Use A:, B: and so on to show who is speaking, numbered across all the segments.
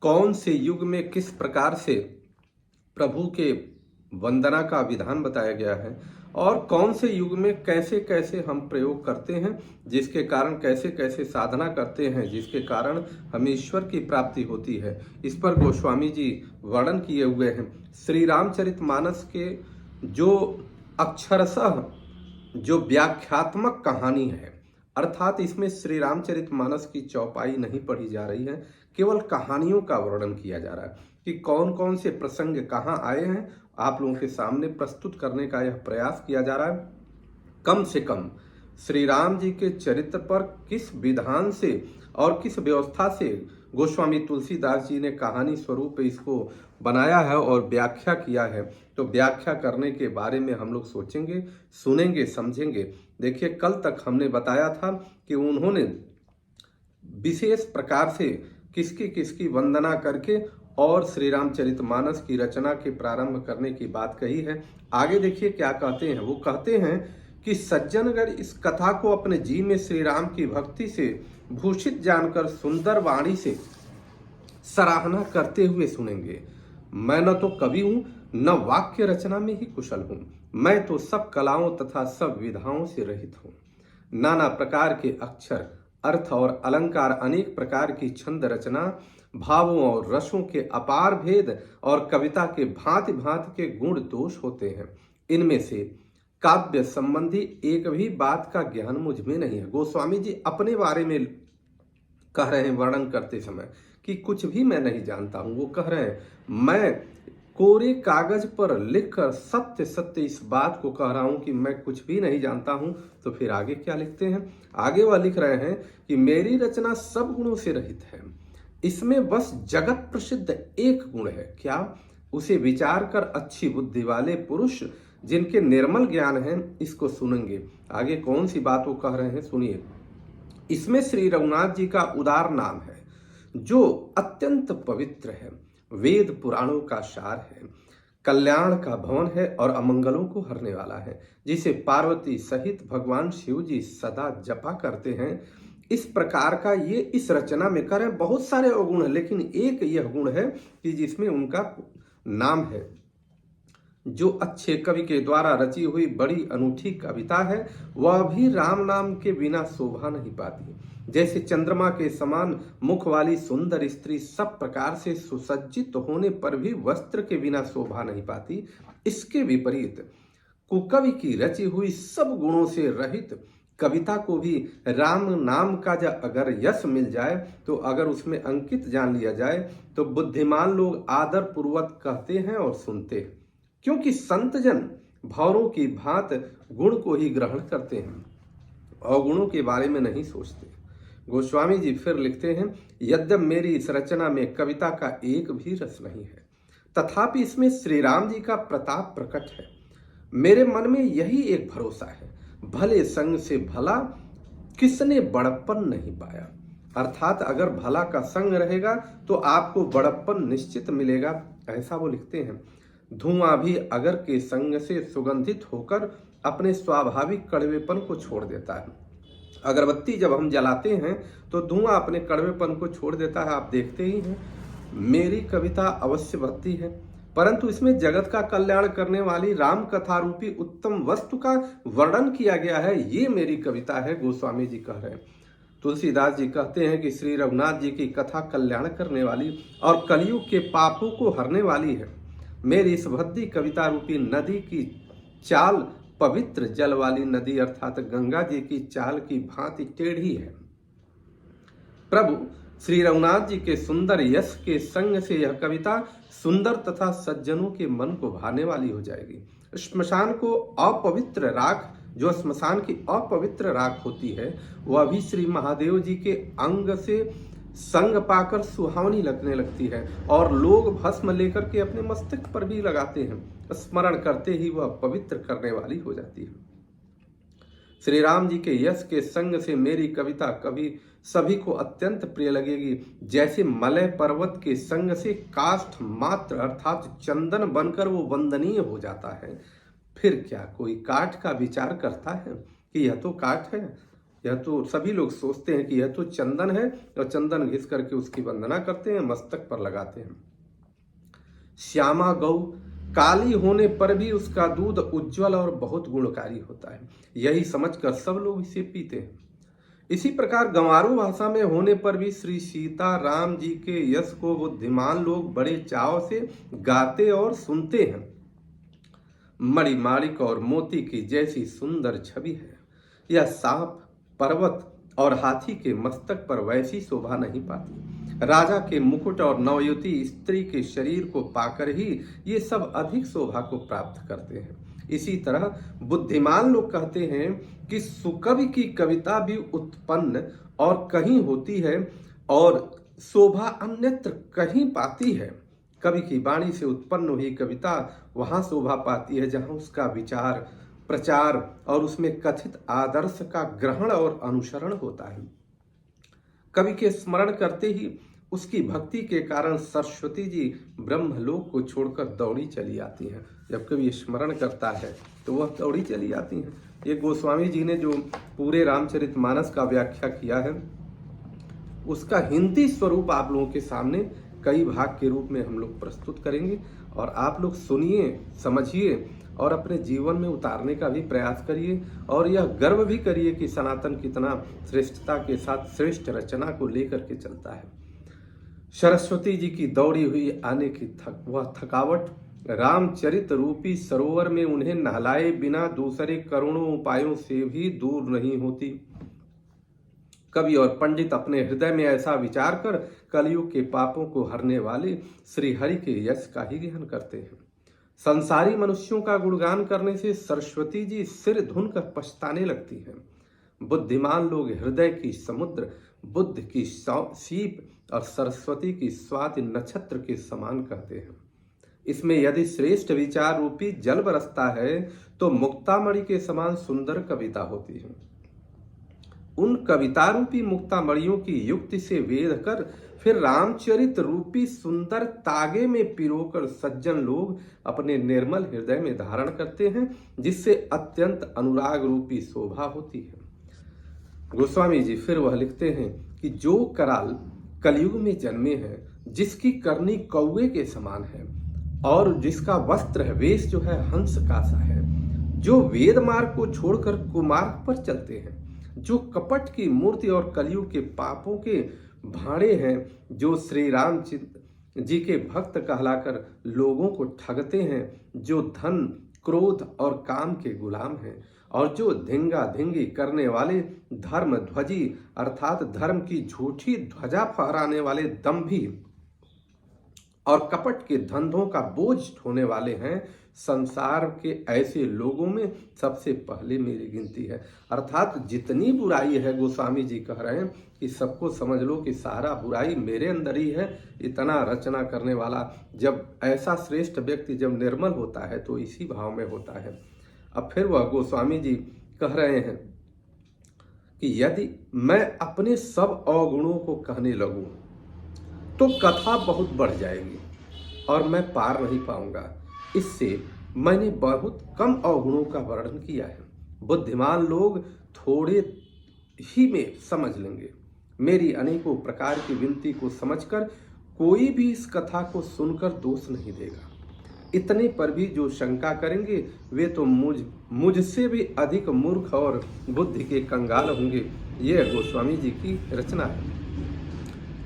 A: कौन से युग में किस प्रकार से प्रभु के वंदना का विधान बताया गया है और कौन से युग में कैसे कैसे हम प्रयोग करते हैं, जिसके कारण कैसे कैसे साधना करते हैं, जिसके कारण हमें ईश्वर की प्राप्ति होती है। इस पर गोस्वामी जी वर्णन किए हुए हैं। श्री रामचरितमानस के जो अक्षरशः जो व्याख्यात्मक कहानी है, अर्थात इसमें श्री रामचरितमानस की चौपाई नहीं पढ़ी जा रही है, केवल कहानियों का वर्णन किया जा रहा है कि कौन कौन से प्रसंग कहाँ आए हैं, आप लोगों के सामने प्रस्तुत करने का यह प्रयास किया जा रहा है। कम से कम श्री राम जी के चरित्र पर किस विधान से और किस व्यवस्था से गोस्वामी तुलसीदास जी ने कहानी स्वरूप इसको बनाया है और व्याख्या किया है, तो व्याख्या करने के बारे में हम लोग सोचेंगे, सुनेंगे, समझेंगे। देखिए, कल तक हमने बताया था कि उन्होंने विशेष प्रकार से किसकी किसकी वंदना करके और श्री रामचरितमानस की रचना के प्रारंभ करने की बात कही है। आगे देखिए क्या कहते हैं। वो कहते हैं कि सज्जनगण इस कथा को अपने जी में श्री राम की भक्ति से भूषित जानकर सुंदर वाणी से सराहना करते हुए सुनेंगे। मैं न तो कवि हूं, न वाक्य रचना में ही कुशल हूं, मैं तो सब कलाओं तथा सब विधाओं से रहित हूं। नाना प्रकार के अक्षर, अर्थ और अलंकार, अनेक प्रकार की छंद रचना, भावों और रसों के अपार भेद और कविता के भांति भांति के गुण दोष होते हैं। इनमें से काव्य संबंधी एक भी बात का ज्ञान मुझ में नहीं है। गोस्वामी जी अपने बारे में कह रहे हैं वर्णन करते समय कि कुछ भी मैं नहीं जानता हूं। वो कह रहे हैं मैं कोरे कागज पर लिखकर सत्य सत्य इस बात को कह रहा हूं कि मैं कुछ भी नहीं जानता हूं। तो फिर आगे क्या लिखते हैं? आगे वह लिख रहे हैं कि मेरी रचना सब गुणों से रहित है, इसमें बस जगत प्रसिद्ध एक गुण है। क्या? उसे विचार कर अच्छी बुद्धि वाले पुरुष जिनके निर्मल ज्ञान है इसको सुनेंगे। आगे कौन सी बात वो कह रहे हैं सुनिए। इसमें श्री रघुनाथ जी का उदार नाम है जो अत्यंत पवित्र है, वेद पुराणों का सार है, कल्याण का भवन है और अमंगलों को हरने वाला है, जिसे पार्वती सहित भगवान शिव जी सदा जपा करते हैं। इस प्रकार का ये इस रचना में कर है। बहुत सारे अवगुण है, लेकिन एक यह गुण है कि जिसमें उनका नाम है। जो अच्छे कवि के द्वारा रची हुई बड़ी अनूठी कविता है, वह भी राम नाम के बिना शोभा नहीं पाती। जैसे चंद्रमा के समान मुख वाली सुंदर स्त्री सब प्रकार से सुसज्जित होने पर भी वस्त्र के बिना शोभा नहीं पाती, इसके विपरीत कुकवि की रची हुई सब गुणों से रहित कविता को भी राम नाम का जब अगर यश मिल जाए, तो अगर उसमें अंकित जान लिया जाए, तो बुद्धिमान लोग आदर पूर्वक कहते हैं और सुनते हैं, क्योंकि संतजन भौरों की भांत गुण को ही ग्रहण करते हैं, अवगुणों के बारे में नहीं सोचते। गोस्वामी जी फिर लिखते हैं, यद्यप मेरी इस रचना में कविता का एक भी रस नहीं है, तथापि इसमें श्री राम जी का प्रताप प्रकट है। मेरे मन में यही एक भरोसा है, भले संग से भला किसने बड़प्पन नहीं पाया। अर्थात अगर भला का संग रहेगा तो आपको बड़प्पन निश्चित मिलेगा, ऐसा वो लिखते हैं। धुआं भी अगर के संग से सुगंधित होकर अपने स्वाभाविक कड़वेपन को छोड़ देता है। अगरबत्ती जब हम जलाते हैं तो धुआं अपने कड़वेपन को छोड़ देता है, आप देखते ही हैं। मेरी कविता अवश्य भक्ति है, परंतु इसमें जगत का कल्याण करने वाली राम कथा रूपी उत्तम वस्तु का वर्णन किया गया है, ये मेरी कविता है। गोस्वामी जी कह रहे हैं। तुलसीदास जी कहते हैं कि श्री रघुनाथ जी की कथा कल्याण करने वाली और कलयुग के पापों को हरने वाली है। मेरी इस भक्ति कविता रूपी नदी की चाल पवित्र जल वाली नदी अर्थात गंगा जी की चाल की भांति टेढ़ी है। प्रभु श्री रघुनाथ जी के सुंदर यश के संग से यह कविता सुंदर तथा सज्जनों के मन को भाने वाली हो जाएगी। श्मशान को अपवित्र राख, जो श्मशान की अपवित्र राख होती है, वह भी श्री महादेव जी के अंग से संग पाकर सुहावनी लगने लगती है और लोग भस्म लेकर के अपने मस्तक पर भी लगाते हैं, स्मरण करते ही वह पवित्र करने वाली हो जाती है। श्री राम जी के यश के संग से मेरी कविता कभी सभी को अत्यंत प्रिय लगेगी, जैसे मलय पर्वत के संग से काष्ठ मात्र अर्थात चंदन बनकर वो वंदनीय हो जाता है। फिर क्या कोई काठ का विचार करता है कि यह तो काठ है? यह तो सभी लोग सोचते हैं कि यह तो चंदन है, और चंदन घिस करके उसकी वंदना करते हैं, मस्तक पर लगाते हैं। श्यामा गौ, काली होने पर भी उसका दूध उज्जवल और बहुत गुणकारी होता है, यही समझकर सब लोग इसे पीते हैं। इसी प्रकार गंवारू भाषा में होने पर भी श्री सीता राम जी के यश को बुद्धिमान लोग बड़े चाव से गाते और सुनते हैं। मणिमाणिक और मोती की जैसी सुंदर छवि है, यह सांप, पर्वत और हाथी के मस्तक पर वैसी शोभा नहीं पाती। राजा के मुकुट और नवयुवती स्त्री के शरीर को पाकर ही ये सब अधिक शोभा को प्राप्त करते हैं। इसी तरह बुद्धिमान लोग कहते हैं कि सुकवि की कविता भी उत्पन्न और कहीं होती है और शोभा अन्यत्र कहीं पाती है। कवि की वाणी से उत्पन्न हुई कविता वहां शोभा पाती है जहां उसका विचार, प्रचार और उसमें कथित आदर्श का ग्रहण और अनुसरण होता है। कवि के स्मरण करते ही उसकी भक्ति के कारण सरस्वती जी ब्रह्मलोक को छोड़कर दौड़ी चली आती हैं। जब कवि स्मरण करता है तो वह दौड़ी चली आती हैं। ये गोस्वामी जी ने जो पूरे रामचरितमानस का व्याख्या किया है, उसका हिंदी स्वरूप आप लोगों के सामने कई भाग के रूप में हम लोग प्रस्तुत करेंगे, और आप लोग सुनिए, समझिए और अपने जीवन में उतारने का भी प्रयास करिए, और यह गर्व भी करिए कि सनातन कितना श्रेष्ठता के साथ श्रेष्ठ रचना को लेकर के चलता है। सरस्वती जी की दौड़ी हुई आने की वह थकावट रामचरित रूपी सरोवर में उन्हें नहलाए बिना दूसरे करोड़ों उपायों से भी दूर नहीं होती। कवि और पंडित अपने हृदय में ऐसा विचार कर कलयुग के पापों को हरने वाले श्री हरि के यश का ही ध्यान करते हैं। संसारी मनुष्यों का गुणगान करने से सरस्वती जी सिर धुन कर पछताने लगती हैं। बुद्धिमान लोग हृदय की समुद्र, बुद्ध की सीप और सरस्वती की स्वाति नक्षत्र के समान कहते हैं। इसमें यदि श्रेष्ठ विचार रूपी जल बरसता है तो मुक्तामणि के समान सुंदर कविता होती है। उन कविता रूपी मुक्तामणियों की युक्ति से वेद कर फिर रामचरित रूपी सुंदर तागे में पिरोकर सज्जन लोग अपने निर्मल हृदय में धारण करते हैं, जिससे अत्यंत अनुराग रूपी शोभा होती है। गोस्वामी जी फिर वह लिखते हैं कि जो कराल कलयुग में जन्मे हैं, जिसकी करनी कौवे के समान है और जिसका वस्त्र है वेश जो है हंस का सा है, जो वेद मार्ग को छोड़कर कुमार्ग पर चलते हैं, जो कपट की मूर्ति और कलयुग के पापों के भाड़े हैं, जो श्री राम जी के भक्त कहलाकर लोगों को ठगते हैं, जो धन, क्रोध और काम के गुलाम हैं, और जो धिंगा धिंगी करने वाले धर्म ध्वजी अर्थात धर्म की झूठी ध्वजा फहराने वाले दंभी और कपट के धंधों का बोझ ढोने वाले हैं, संसार के ऐसे लोगों में सबसे पहले मेरी गिनती है। अर्थात जितनी बुराई है, गोस्वामी जी कह रहे हैं कि सबको समझ लो कि सारा बुराई मेरे अंदर ही है। इतना रचना करने वाला जब ऐसा श्रेष्ठ व्यक्ति जब निर्मल होता है तो इसी भाव में होता है। अब फिर वह गोस्वामी जी कह रहे हैं कि यदि मैं अपने सब अवगुणों को कहने लगूं तो कथा बहुत बढ़ जाएगी और मैं पार नहीं पाऊंगा। इससे मैंने बहुत कम अवगुणों का वर्णन किया है। बुद्धिमान लोग थोड़े ही में समझ लेंगे। मेरी अनेकों प्रकार की विनती को समझकर कोई भी इस कथा को सुनकर दोष नहीं देगा। इतने पर भी जो शंका करेंगे वे तो मुझसे भी अधिक मूर्ख और बुद्धि के कंगाल होंगे। यह गोस्वामी जी की रचना है।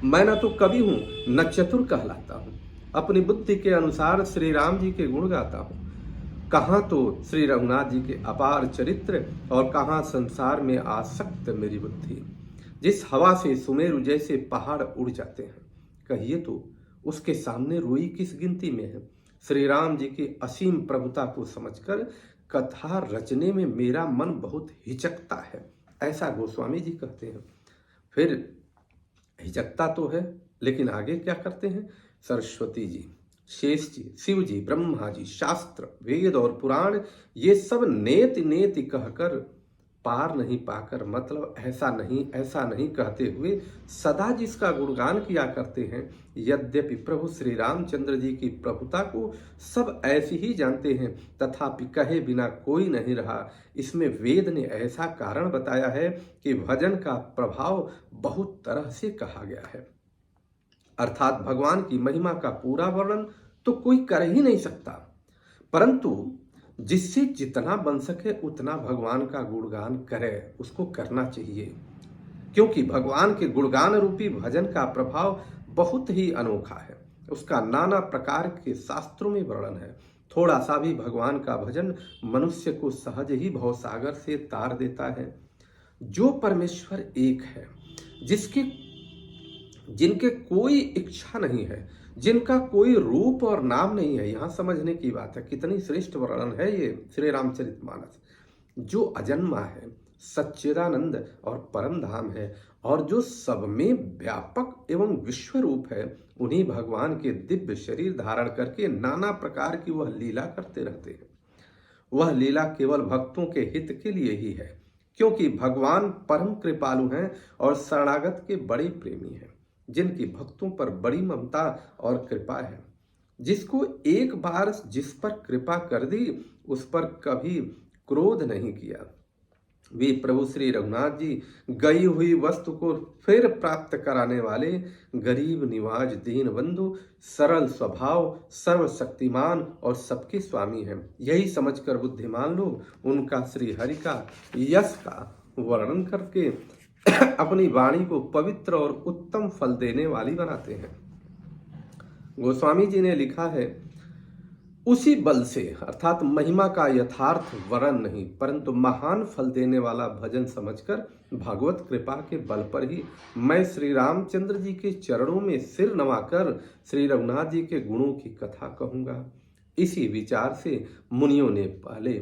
A: मैं न तो कवि हूँ न चतुर कहलाता हूँ, अपनी बुद्धि के अनुसार श्री राम जी के गुण गाता हूँ। कहाँ तो श्री रघुनाथ जी के अपार चरित्र और कहाँ संसार में आसक्त मेरी बुद्धि। जिस हवा से सुमेरु जैसे पहाड़ उड़ जाते हैं, कहिए तो उसके सामने रुई किस गिनती में है। श्री राम जी की असीम प्रभुता को समझकर कथा रचने में मेरा मन बहुत हिचकता है, ऐसा गोस्वामी जी कहते हैं। फिर हिचकता तो है, लेकिन आगे क्या करते हैं। सरस्वती जी, शेष जी, शिव जी, ब्रह्मा जी, शास्त्र, वेद और पुराण ये सब नेति नेति कहकर पार नहीं पाकर, मतलब ऐसा नहीं कहते हुए सदा जिसका गुणगान किया करते हैं, यद्यपि प्रभु श्री रामचंद्र जी की प्रभुता को सब ऐसी ही जानते हैं, तथापि कहे बिना कोई नहीं रहा। इसमें वेद ने ऐसा कारण बताया है कि भजन का प्रभाव बहुत तरह से कहा गया है, अर्थात भगवान की महिमा का पूरा वर्णन तो कोई कर ही नहीं सकता, परंतु जिससे जितना बन सके उतना भगवान का गुणगान करे, उसको करना चाहिए, क्योंकि भगवान के गुणगान रूपी भजन का प्रभाव बहुत ही अनोखा है। उसका नाना प्रकार के शास्त्रों में वर्णन है। थोड़ा सा भी भगवान का भजन मनुष्य को सहज ही भवसागर से तार देता है। जो परमेश्वर एक है, जिनके कोई इच्छा नहीं है, जिनका कोई रूप और नाम नहीं है, यहाँ समझने की बात है। कितनी श्रेष्ठ वर्णन है ये श्री रामचरितमानस। जो अजन्मा है, सच्चिदानंद और परम धाम है, और जो सब में व्यापक एवं विश्व रूप है, उन्हीं भगवान के दिव्य शरीर धारण करके नाना प्रकार की वह लीला करते रहते हैं। वह लीला केवल भक्तों के हित के लिए ही है, क्योंकि भगवान परम कृपालु हैं और शरणागत के बड़े प्रेमी हैं, जिनकी भक्तों पर बड़ी ममता और कृपा है। जिसको एक बार जिस पर कृपा कर दी, उस पर कभी क्रोध नहीं किया। वे प्रभु श्री रघुनाथ जी गई हुई वस्तु को फिर प्राप्त कराने वाले गरीब निवाज दीन बंधु, सरल स्वभाव, सर्वशक्तिमान और सबके स्वामी हैं। यही समझकर बुद्धिमान लोग उनका श्री हरि का यश का वर्णन करके अपनी वाणी को पवित्र और उत्तम फल देने वाली बनाते हैं। गोस्वामी जी ने लिखा है, उसी बल से, अर्थात महिमा का यथार्थ वर्ण नहीं, परंतु महान फल देने वाला भजन समझकर भगवत कृपा के बल पर ही मैं श्री रामचंद्र जी के चरणों में सिर नवाकर श्री रघुनाथ जी के गुणों की कथा कहूंगा। इसी विचार से मुनियों ने पहले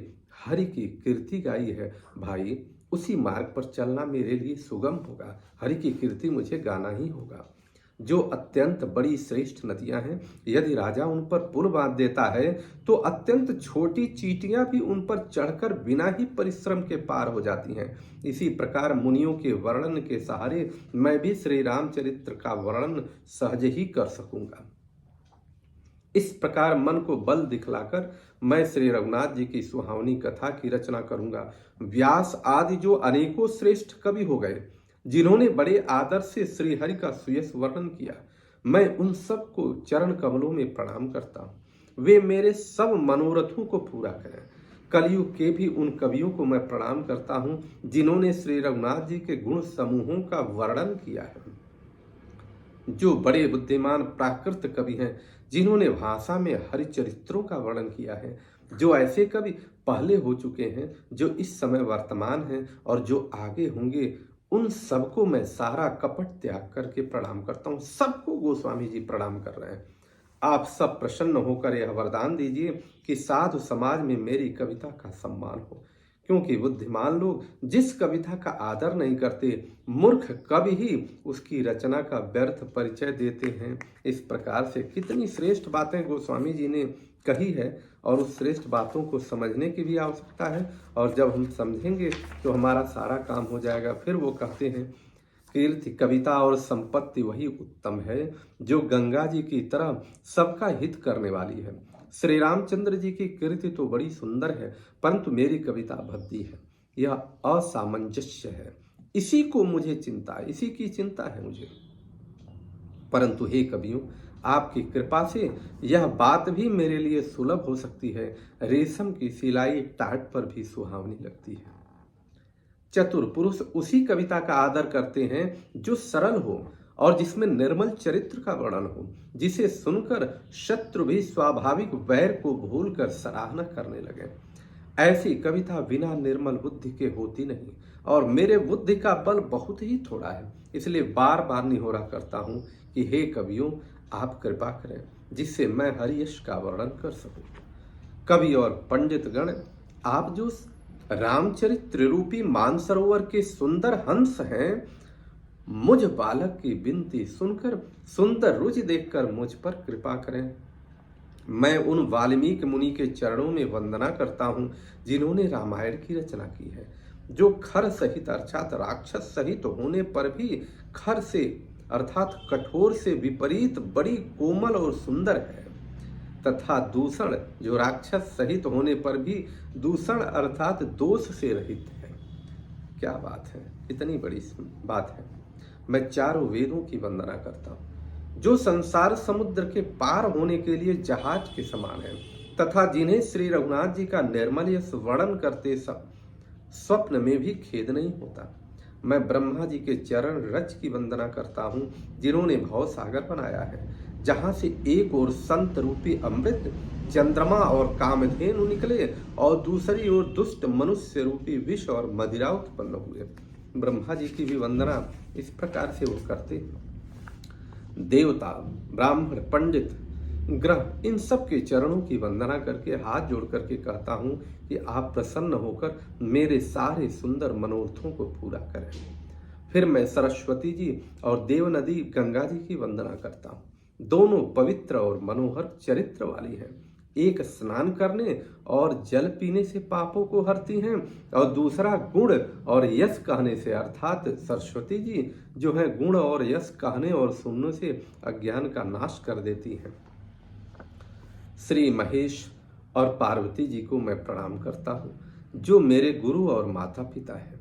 A: हरि की कीर्ति गाई है। भाई, उसी मार्ग पर चलना मेरे लिए सुगम होगा। हरि की कीर्ति मुझे गाना ही होगा। जो अत्यंत बड़ी श्रेष्ठ नदियां हैं, यदि राजा उन पर पुल बांध देता है तो अत्यंत छोटी चींटियां भी उन पर चढ़कर बिना ही परिश्रम के पार हो जाती हैं। इसी प्रकार मुनियों के वर्णन के सहारे मैं भी श्री रामचरित्र का वर्णन सहज ही कर सकूंगा। इस प्रकार मन को बल दिखलाकर मैं श्री रघुनाथ जी की सुहावनी कथा की रचना करूंगा। व्यास आदि जो अनेकों श्रेष्ठ कवि हो गए, जिन्होंने बड़े आदर से श्री हरि का सुयश वर्णन किया, मैं उन सब को चरण कमलों में प्रणाम करता हूँ। वे मेरे सब मनोरथों को पूरा करें। कलयुग के भी उन कवियों को मैं प्रणाम करता हूँ, जिन्होंने श्री रघुनाथ जी के गुण समूहों का वर्णन किया है। जो बड़े बुद्धिमान प्राकृत कवि हैं, जिन्होंने भाषा में हरिचरित्रों का वर्णन किया है। जो ऐसे कवि पहले हो चुके हैं, जो इस समय वर्तमान हैं और जो आगे होंगे, उन सबको मैं सारा कपट त्याग करके प्रणाम करता हूँ। सबको गोस्वामी जी प्रणाम कर रहे हैं। आप सब प्रसन्न होकर यह वरदान दीजिए कि साधु समाज में मेरी कविता का सम्मान हो, क्योंकि बुद्धिमान लोग जिस कविता का आदर नहीं करते, मूर्ख कवि ही उसकी रचना का व्यर्थ परिचय देते हैं। इस प्रकार से कितनी श्रेष्ठ बातें गोस्वामी जी ने कही है, और उस श्रेष्ठ बातों को समझने की भी आवश्यकता है। और जब हम समझेंगे तो हमारा सारा काम हो जाएगा। फिर वो कहते हैं, कीर्ति, कविता और संपत्ति वही उत्तम है जो गंगा जी की तरह सबका हित करने वाली है। श्री रामचंद्र जी की कीर्ति तो बड़ी सुंदर है, परंतु मेरी कविता भद्दी है, यह असामंजस्य है। इसी को मुझे चिंता है, इसी की चिंता है मुझे। परंतु हे कवियों, आपकी कृपा से यह बात भी मेरे लिए सुलभ हो सकती है। रेशम की सिलाई टाट पर भी सुहावनी लगती है। चतुर पुरुष उसी कविता का आदर करते हैं जो सरल हो और जिसमें निर्मल चरित्र का वर्णन हो, जिसे सुनकर शत्रु भी स्वाभाविक वैर को भूलकर सराहना करने लगे। ऐसी कविता बिना निर्मल बुद्धि के होती नहीं, और मेरे बुद्धि का बल बहुत ही थोड़ा है। इसलिए बार बार निहोरा करता हूँ कि हे कवियों, आप कृपा करें जिससे मैं हरियश का वर्णन कर सकूं। कवि और पंडित गण, आप जो रामचरित्र रूपी मानसरोवर के सुंदर हंस हैं, मुझ बालक की विनती सुनकर, सुंदर रुचि देखकर मुझ पर कृपा करें। मैं उन वाल्मीकि मुनि के चरणों में वंदना करता हूँ जिन्होंने रामायण की रचना की है। जो खर सहित अर्थात राक्षस सहित होने पर भी खर से अर्थात कठोर से विपरीत बड़ी कोमल और सुंदर है, तथा दूषण जो राक्षस सहित होने पर भी दूषण अर्थात दोष से रहित है। क्या बात है, इतनी बड़ी बात है। मैं चारों वेदों की वंदना करता हूँ जो संसार समुद्र के पार होने के लिए जहाज के समान है, तथा जिन्हें श्री रघुनाथ जी का निर्मल यश वर्णन करते स्वप्न में भी खेद नहीं होता। मैं ब्रह्मा जी के चरण रज की वंदना करता हूँ जिन्होंने भव सागर बनाया है, जहाँ से एक ओर संत रूपी अमृत चंद्रमा और कामधेनु निकले और दूसरी ओर दुष्ट मनुष्य रूपी विष और मदिरा उत्पन्न हुए। ब्रह्मा जी की भी वंदना इस प्रकार से वो करते हैं। देवता, ब्राह्मण, पंडित, ग्रह, इन सब के चरणों की वंदना करके हाथ जोड़ करके कहता हूँ कि आप प्रसन्न होकर मेरे सारे सुंदर मनोरथों को पूरा करें। फिर मैं सरस्वती जी और देव नदी गंगा जी की वंदना करता हूँ। दोनों पवित्र और मनोहर चरित्र वाली हैं। एक स्नान करने और जल पीने से पापों को हरती हैं और दूसरा गुण और यश कहने से, अर्थात सरस्वती जी जो है गुण और यश कहने और सुनने से अज्ञान का नाश कर देती हैं। श्री महेश और पार्वती जी को मैं प्रणाम करता हूँ जो मेरे गुरु और माता पिता हैं,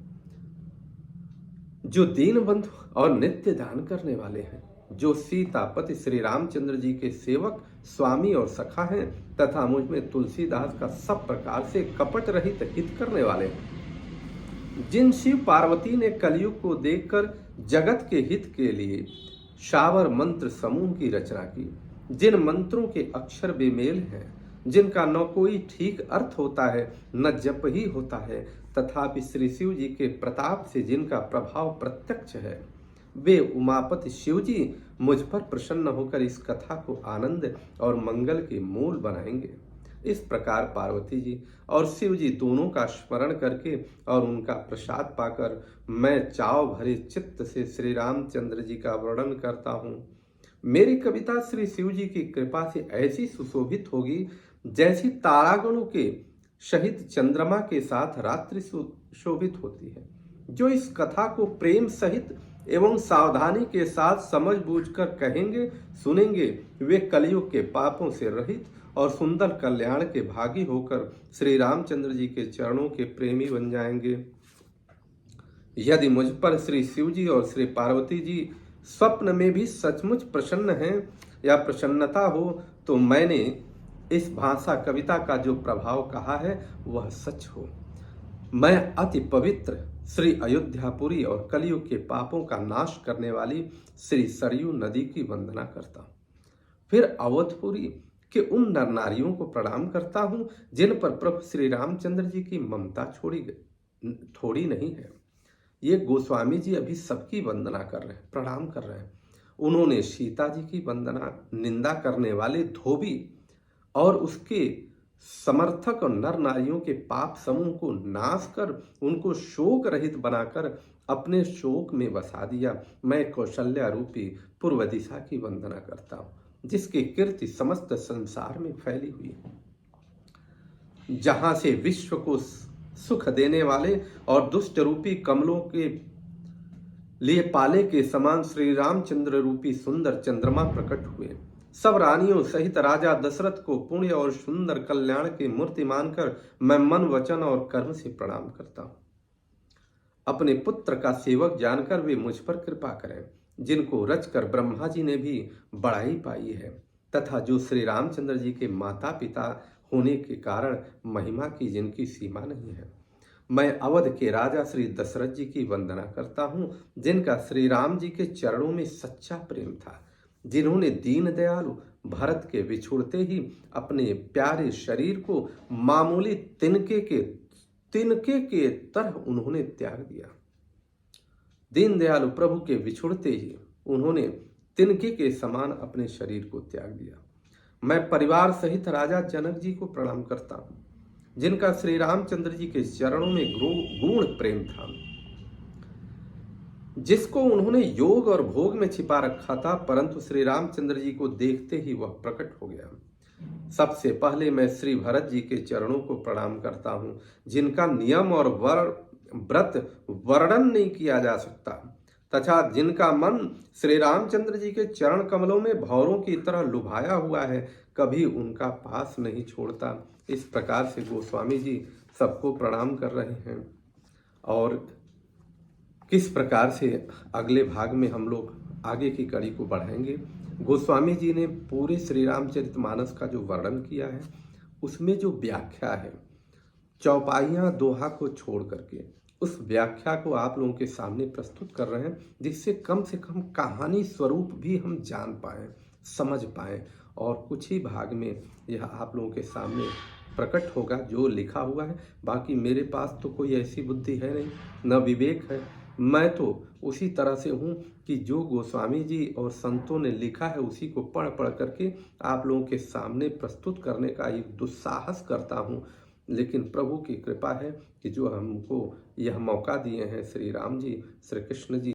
A: जो दीन बंधु और नित्य दान करने वाले हैं, जो सीतापति श्री रामचंद्र जी के सेवक, स्वामी और सखा हैं, तथा मुझ में तुलसीदास का सब प्रकार से कपट रहित हित करने वाले हैं। जिन शिव पार्वती ने कलयुग को देखकर जगत के हित के लिए शावर मंत्र समूह की रचना की, जिन मंत्रों के अक्षर बेमेल हैं, जिनका न कोई ठीक अर्थ होता है न जप ही होता है, तथापि श्री शिव जी के प्रताप से जिनका प्रभाव प्रत्यक्ष है, वे उमापति शिव जी मुझ पर प्रसन्न होकर इस कथा को आनंद और मंगल के मूल बनाएंगे। इस प्रकार पार्वती जी और शिव जी दोनों का स्मरण करके और उनका प्रसाद पाकर मैं चाव भरे चित्त से श्री रामचंद्र जी का वर्णन करता हूँ। मेरी कविता श्री शिव जी की कृपा से ऐसी सुशोभित होगी जैसी तारागणों के सहित चंद्रमा के साथ रात्रि सुशोभित होती है। जो इस कथा को प्रेम सहित एवं सावधानी के साथ समझ बूझकर कहेंगे, सुनेंगे, वे कलयुग के पापों से रहित और सुंदर कल्याण के भागी होकर श्री रामचंद्र जी के चरणों के प्रेमी बन जाएंगे। यदि मुझ पर श्री शिव जी और श्री पार्वती जी स्वप्न में भी सचमुच प्रसन्न हैं या प्रसन्नता हो, तो मैंने इस भाषा कविता का जो प्रभाव कहा है वह सच हो। मैं अति पवित्र श्री अयोध्यापुरी और कलयुग के पापों का नाश करने वाली श्री सरयू नदी की वंदना करता हूँ। फिर अवधपुरी के उन नर नारियों को प्रणाम करता हूँ जिन पर प्रभु श्री रामचंद्र जी की ममता थोड़ी नहीं है। ये गोस्वामी जी अभी सबकी वंदना कर रहे हैं, प्रणाम कर रहे हैं। उन्होंने सीता जी की वंदना निंदा करने वाले धोबी और उसके समर्थक और नर नारियों के पाप समूह को नाश कर उनको शोक रहित बनाकर अपने शोक में बसा दिया। मैं कौशल्या रूपी पूर्व दिशा की वंदना करता हूँ जिसकी कीर्ति समस्त संसार में फैली हुई है। जहां से विश्व को सुख देने वाले और दुष्ट रूपी कमलों के लिए पाले के समान श्री रामचंद्र रूपी सुंदर चंद्रमा प्रकट हुए। सब रानियों सहित राजा दशरथ को पुण्य और सुंदर कल्याण की मूर्ति मानकर मैं मन, वचन और कर्म से प्रणाम करता हूँ। अपने पुत्र का सेवक जानकर वे मुझ पर कृपा करें, जिनको रचकर ब्रह्मा जी ने भी बड़ाई पाई है, तथा जो श्री रामचंद्र जी के माता पिता होने के कारण महिमा की जिनकी सीमा नहीं है। मैं अवध के राजा श्री दशरथ जी की वंदना करता हूँ जिनका श्री राम जी के चरणों में सच्चा प्रेम था, जिन्होंने दीन दयालु भरत के विछुड़ते ही अपने प्यारे शरीर को मामूली तिनके के तरह उन्होंने त्याग दिया। दीन दयालु प्रभु के विछुड़ते ही उन्होंने तिनके के समान अपने शरीर को त्याग दिया। मैं परिवार सहित राजा जनक जी को प्रणाम करता हूँ जिनका श्री रामचंद्र जी के चरणों में गूढ़ प्रेम था, जिसको उन्होंने योग और भोग में छिपा रखा था, परंतु श्री रामचंद्र जी को देखते ही वह प्रकट हो गया। सबसे पहले मैं श्री भरत जी के चरणों को प्रणाम करता हूँ जिनका नियम और व्रत वर्णन नहीं किया जा सकता, तथा जिनका मन श्री रामचंद्र जी के चरण कमलों में भंवरों की तरह लुभाया हुआ है, कभी उनका पास नहीं छोड़ता। इस प्रकार से गोस्वामी जी सबको प्रणाम कर रहे हैं। और किस प्रकार से अगले भाग में हम लोग आगे की कड़ी को बढ़ाएंगे। गोस्वामी जी ने पूरे श्री रामचरितमानस का जो वर्णन किया है, उसमें जो व्याख्या है, चौपाइयाँ दोहा को छोड़ करके उस व्याख्या को आप लोगों के सामने प्रस्तुत कर रहे हैं, जिससे कम से कम कहानी स्वरूप भी हम जान पाएँ, समझ पाएँ। और कुछ ही भाग में यह आप लोगों के सामने प्रकट होगा जो लिखा हुआ है। बाकी मेरे पास तो कोई ऐसी बुद्धि है नहीं, न विवेक है। मैं तो उसी तरह से हूँ कि जो गोस्वामी जी और संतों ने लिखा है उसी को पढ़ पढ़ करके आप लोगों के सामने प्रस्तुत करने का एक दुस्साहस करता हूँ। लेकिन प्रभु की कृपा है कि जो हमको यह मौका दिए हैं श्री राम जी, श्री कृष्ण जी,